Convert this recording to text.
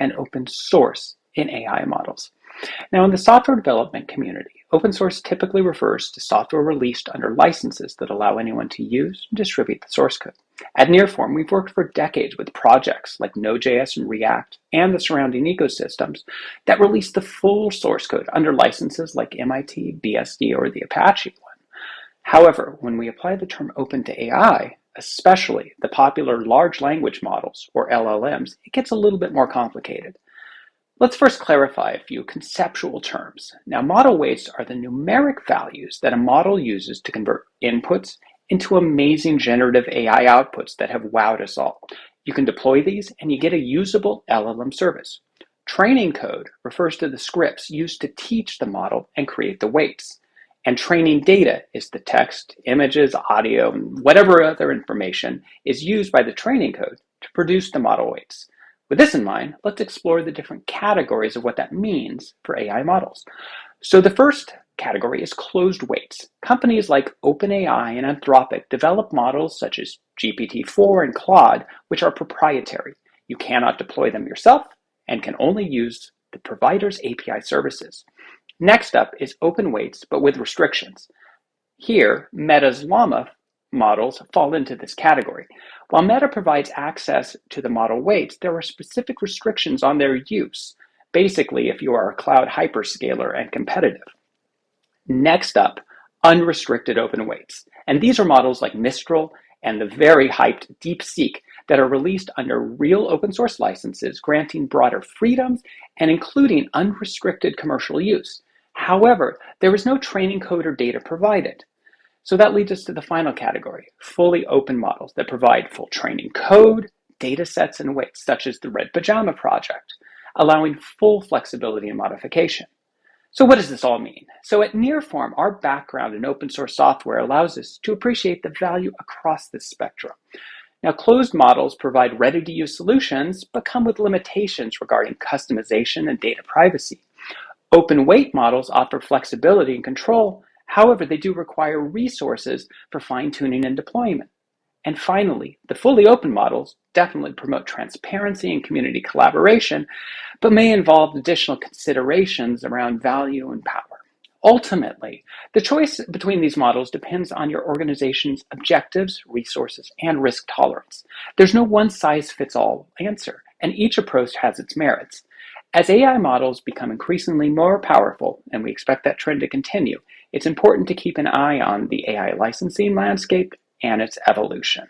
and open source in AI models. Now, in the software development community, open source typically refers to software released under licenses that allow anyone to use and distribute the source code. At Nearform, we've worked for decades with projects like Node.js and React and the surrounding ecosystems that release the full source code under licenses like MIT, BSD, or the Apache one. However, when we apply the term open to AI, especially the popular large language models, or LLMs, it gets a little bit more complicated. Let's first clarify a few conceptual terms. Now, model weights are the numeric values that a model uses to convert inputs into amazing generative AI outputs that have wowed us all. You can deploy these and you get a usable LLM service. Training code refers to the scripts used to teach the model and create the weights. And training data is the text, images, audio, and whatever other information is used by the training code to produce the model weights. With this in mind, let's explore the different categories of what that means for AI models. So the first category is closed weights. Companies like OpenAI and Anthropic develop models such as GPT-4 and Claude, which are proprietary. You cannot deploy them yourself and can only use the provider's API services. Next up is open weights, but with restrictions. Here, Meta's Llama models fall into this category. While Meta provides access to the model weights, there are specific restrictions on their use, basically if you are a cloud hyperscaler and competitive. Next up, unrestricted open weights. And these are models like Mistral and the very hyped DeepSeek that are released under real open source licenses, granting broader freedoms and including unrestricted commercial use. However, there is no training code or data provided. So that leads us to the final category, fully open models that provide full training code, data sets, and weights, such as the Red Pajama project, allowing full flexibility and modification. So what does this all mean? So at Nearform, our background in open source software allows us to appreciate the value across this spectrum. Now, closed models provide ready-to-use solutions, but come with limitations regarding customization and data privacy. Open weight models offer flexibility and control. However, they do require resources for fine-tuning and deployment. And finally, the fully open models definitely promote transparency and community collaboration, but may involve additional considerations around value and power. Ultimately, the choice between these models depends on your organization's objectives, resources, and risk tolerance. There's no one-size-fits-all answer, and each approach has its merits. As AI models become increasingly more powerful, and we expect that trend to continue, it's important to keep an eye on the AI licensing landscape and its evolution.